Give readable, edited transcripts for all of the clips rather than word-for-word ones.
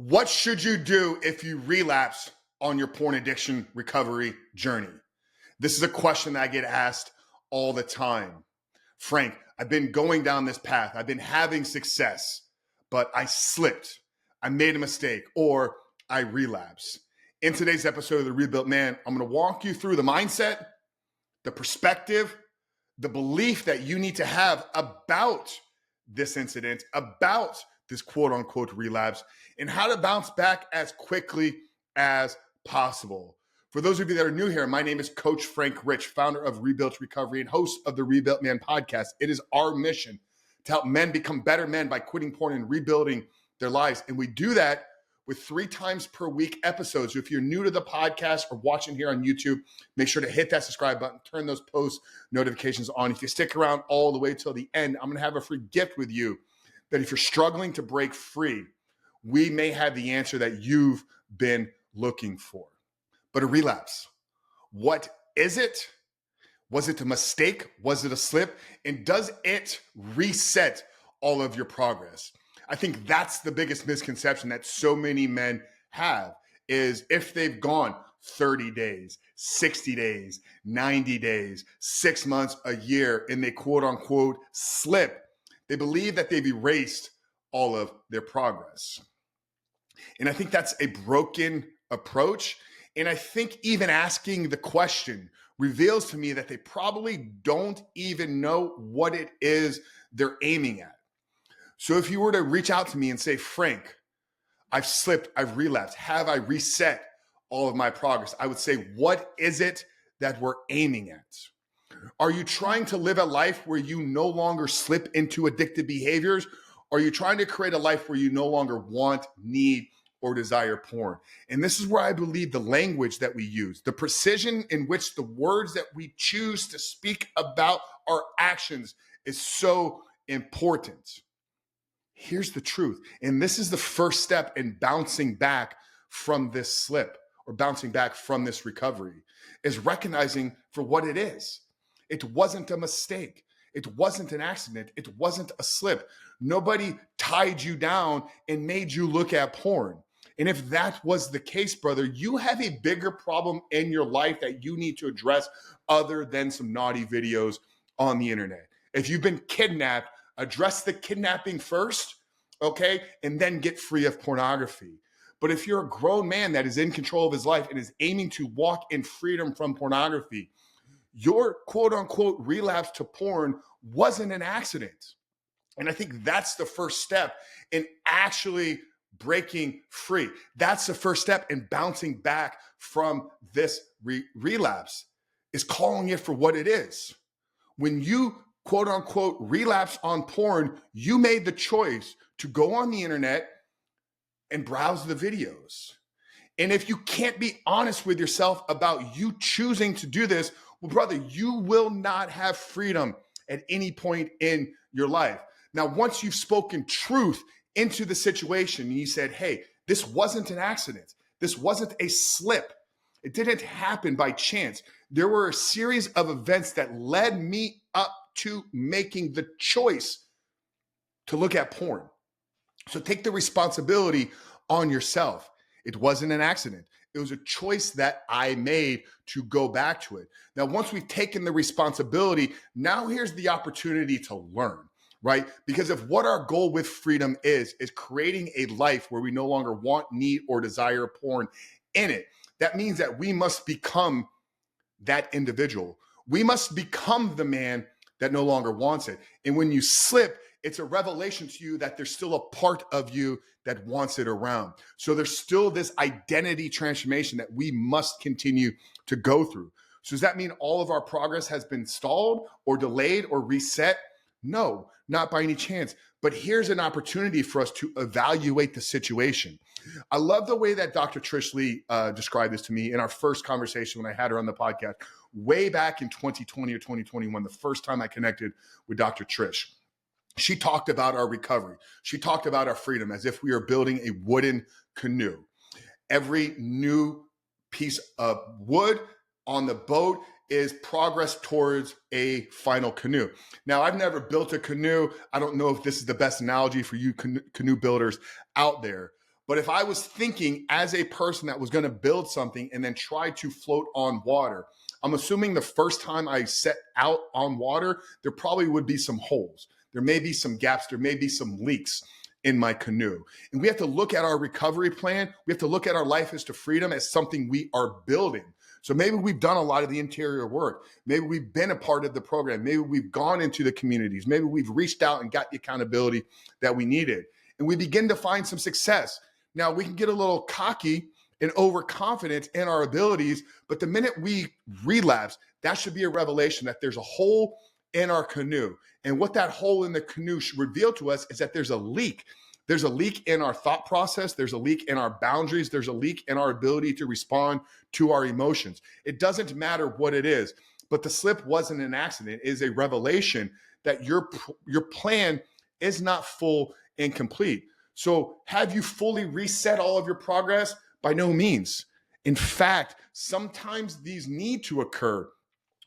What should you do if you relapse on your porn addiction recovery journey? This is a question that I get asked all the time. Frank, I've been going down this path. I've been having success, but I slipped. I made a mistake or I relapsed. In today's episode of The Rebuilt Man, I'm going to walk you through the mindset, the perspective, the belief that you need to have about this incident, about this quote unquote relapse, and how to bounce back as quickly as possible. For those of you that are new here, my name is Coach Frank Rich, founder of Rebuilt Recovery and host of the Rebuilt Man podcast. It is our mission to help men become better men by quitting porn and rebuilding their lives. And we do that with 3 times per week episodes. So if you're new to the podcast or watching here on YouTube, make sure to hit that subscribe button, turn those post notifications on. If you stick around all the way till the end, I'm going to have a free gift with you that if you're struggling to break free, we may have the answer that you've been looking for. But a relapse, what is it? Was it a mistake? Was it a slip? And does it reset all of your progress? I think that's the biggest misconception that so many men have is if they've gone 30 days, 60 days, 90 days, 6 months, a year, and they quote unquote slip, they believe that they've erased all of their progress. And I think that's a broken approach. And I think even asking the question reveals to me that they probably don't even know what it is they're aiming at. So if you were to reach out to me and say, Frank, I've slipped, I've relapsed, have I reset all of my progress? I would say, what is it that we're aiming at? Are you trying to live a life where you no longer slip into addictive behaviors? Or are you trying to create a life where you no longer want, need, or desire porn? And this is where I believe the language that we use, the precision in which the words that we choose to speak about our actions is so important. Here's the truth. And this is the first step in bouncing back from this slip or bouncing back from this recovery is recognizing for what it is. It wasn't a mistake. It wasn't an accident. It wasn't a slip. Nobody tied you down and made you look at porn. And if that was the case, brother, you have a bigger problem in your life that you need to address other than some naughty videos on the internet. If you've been kidnapped, address the kidnapping first, okay? And then get free of pornography. But if you're a grown man that is in control of his life and is aiming to walk in freedom from pornography, your quote unquote relapse to porn wasn't an accident. And I think that's the first step in actually breaking free. That's the first step in bouncing back from this relapse is calling it for what it is. When you quote unquote relapse on porn, you made the choice to go on the internet and browse the videos. And if you can't be honest with yourself about you choosing to do this, well, brother, you will not have freedom at any point in your life. Now, once you've spoken truth into the situation and you said, hey, this wasn't an accident. This wasn't a slip. It didn't happen by chance. There were a series of events that led me up to making the choice to look at porn. So take the responsibility on yourself. It wasn't an accident. It was a choice that I made to go back to it. Now, once we've taken the responsibility, now here's the opportunity to learn, right? Because if what our goal with freedom is creating a life where we no longer want, need, or desire porn in it, that means that we must become that individual. We must become the man that no longer wants it. And when you slip, it's a revelation to you that there's still a part of you that wants it around. So there's still this identity transformation that we must continue to go through. So does that mean all of our progress has been stalled or delayed or reset? No, not by any chance. But here's an opportunity for us to evaluate the situation. I love the way that Dr. Trish Lee described this to me in our first conversation when I had her on the podcast way back in 2020 or 2021, the first time I connected with Dr. Trish. She talked about our recovery. She talked about our freedom as if we are building a wooden canoe. Every new piece of wood on the boat is progress towards a final canoe. Now, I've never built a canoe. I don't know if this is the best analogy for you canoe builders out there, But if I was thinking as a person that was going to build something and then try to float on water, I'm assuming the first time I set out on water, there probably would be some holes. There may be some gaps. There may be some leaks in my canoe. And we have to look at our recovery plan. We have to look at our life as to freedom as something we are building. So maybe we've done a lot of the interior work. Maybe we've been a part of the program. Maybe we've gone into the communities. Maybe we've reached out and got the accountability that we needed. And we begin to find some success. Now, we can get a little cocky and overconfident in our abilities, but the minute we relapse, that should be a revelation that there's a hole in our canoe. And what that hole in the canoe should reveal to us is that there's a leak. There's a leak in our thought process. There's a leak in our boundaries. There's a leak in our ability to respond to our emotions. It doesn't matter what it is, but the slip wasn't an accident. It is a revelation that your plan is not full and complete. So have you fully reset all of your progress? By no means. In fact, sometimes these need to occur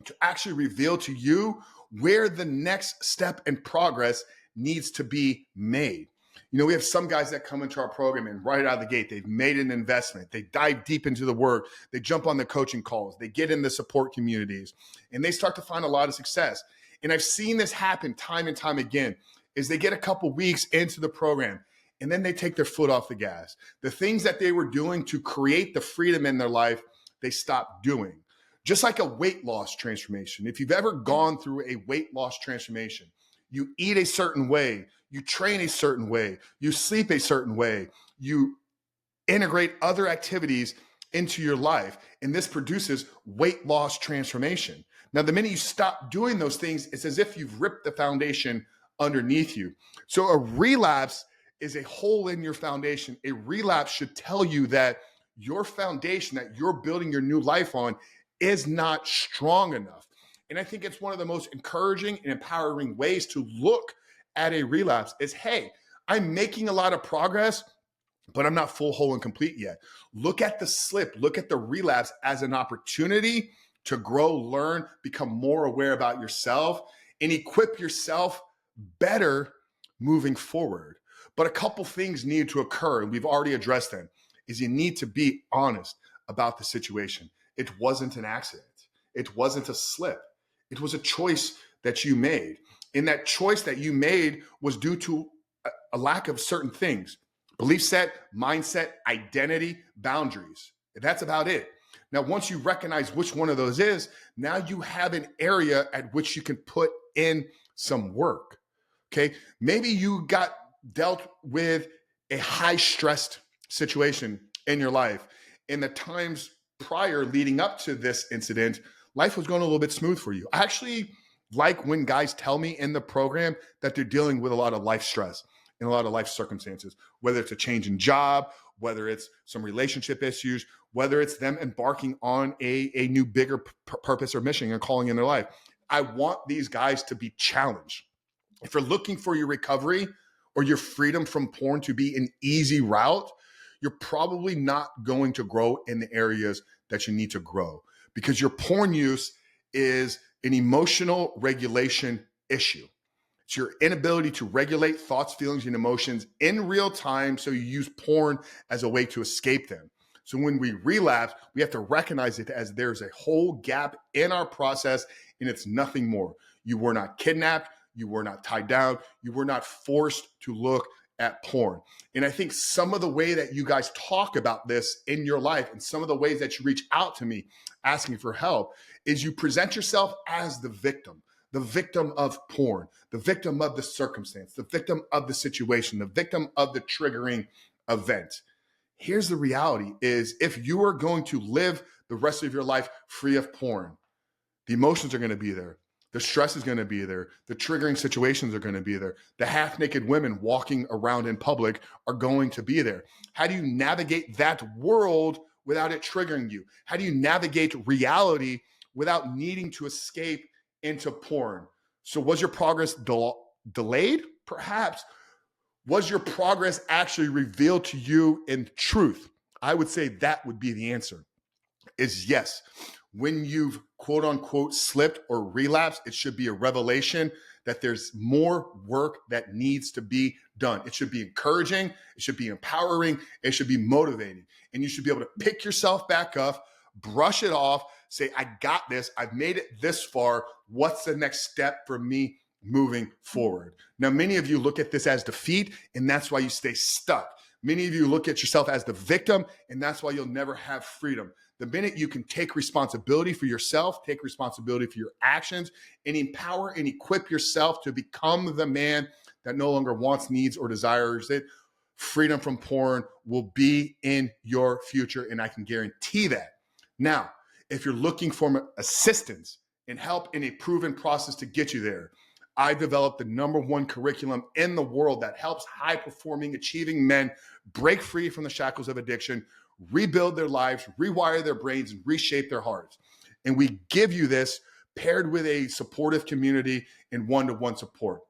to actually reveal to you where the next step in progress needs to be made. You know, we have some guys that come into our program and right out of the gate, they've made an investment. They dive deep into the work. They jump on the coaching calls. They get in the support communities and they start to find a lot of success. And I've seen this happen time and time again is they get a couple weeks into the program and then they take their foot off the gas. The things that they were doing to create the freedom in their life, they stop doing. Just like a weight loss transformation. If you've ever gone through a weight loss transformation, you eat a certain way, you train a certain way, you sleep a certain way, you integrate other activities into your life, and this produces weight loss transformation. Now, the minute you stop doing those things, it's as if you've ripped the foundation underneath you. So a relapse is a hole in your foundation. A relapse should tell you that your foundation that you're building your new life on is not strong enough. And I think it's one of the most encouraging and empowering ways to look at a relapse is, hey, I'm making a lot of progress, but I'm not full, whole, and complete yet. Look at the slip, look at the relapse as an opportunity to grow, learn, become more aware about yourself, and equip yourself better moving forward. But a couple things need to occur, and we've already addressed them, is you need to be honest about the situation. It wasn't an accident. It wasn't a slip. It was a choice that you made. And that choice that you made was due to a lack of certain things: belief set, mindset, identity, boundaries. That's about it. Now, once you recognize which one of those is, now you have an area at which you can put in some work. Okay. Maybe you got dealt with a high stressed situation in your life. In the times prior leading up to this incident, life was going a little bit smooth for you. I actually like when guys tell me in the program that they're dealing with a lot of life stress and a lot of life circumstances, whether it's a change in job, whether it's some relationship issues, whether it's them embarking on a new bigger purpose or mission and calling in their life. I want these guys to be challenged. If you're looking for your recovery or your freedom from porn to be an easy route, you're probably not going to grow in the areas that you need to grow, because your porn use is an emotional regulation issue. It's your inability to regulate thoughts, feelings, and emotions in real time, so you use porn as a way to escape them. So when we relapse, we have to recognize it as there's a whole gap in our process, and it's nothing more. You were not kidnapped. You were not tied down. You were not forced to look at porn. And I think some of the way that you guys talk about this in your life and some of the ways that you reach out to me asking for help is you present yourself as the victim of porn, the victim of the circumstance, the victim of the situation, the victim of the triggering event. Here's the reality is, if you are going to live the rest of your life free of porn, the emotions are going to be there. The stress is going to be there. The triggering situations are going to be there. The half-naked women walking around in public are going to be there. How do you navigate that world without it triggering you? How do you navigate reality without needing to escape into porn? So was your progress delayed? Perhaps. Was your progress actually revealed to you in truth? I would say that would be the answer, is yes. When you've quote unquote slipped or relapsed, it should be a revelation that there's more work that needs to be done. It should be encouraging. It should be empowering. It should be motivating. And you should be able to pick yourself back up, brush it off, say, I got this. I've made it this far. What's the next step for me moving forward? Now, many of you look at this as defeat, and that's why you stay stuck. Many of you look at yourself as the victim, and that's why you'll never have freedom. The minute you can take responsibility for yourself, take responsibility for your actions, and empower and equip yourself to become the man that no longer wants, needs, or desires it, freedom from porn will be in your future, and I can guarantee that. Now, if you're looking for assistance and help in a proven process to get you there, I developed the #1 curriculum in the world that helps high-performing, achieving men break free from the shackles of addiction, rebuild their lives, rewire their brains, and reshape their hearts. And we give you this paired with a supportive community and one-to-one support.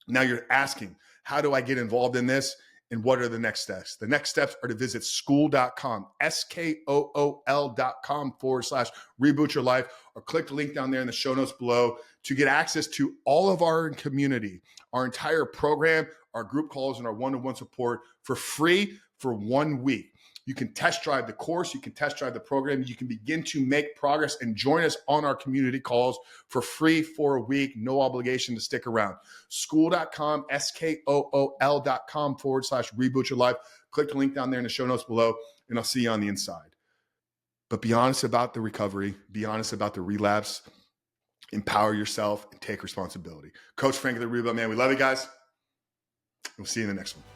Now you're asking, how do I get involved in this? And what are the next steps? The next steps are to visit school.com, SKOOL.com/reboot your life, or click the link down there in the show notes below to get access to all of our community, our entire program, our group calls, and our one-to-one support for free for 1 week. You can test drive the course. You can test drive the program. You can begin to make progress and join us on our community calls for free for a week. No obligation to stick around. School.com, SKOOL.com/reboot your life. Click the link down there in the show notes below, and I'll see you on the inside. But be honest about the recovery. Be honest about the relapse. Empower yourself and take responsibility. Coach Frank of the Reboot Man. We love you guys. We'll see you in the next one.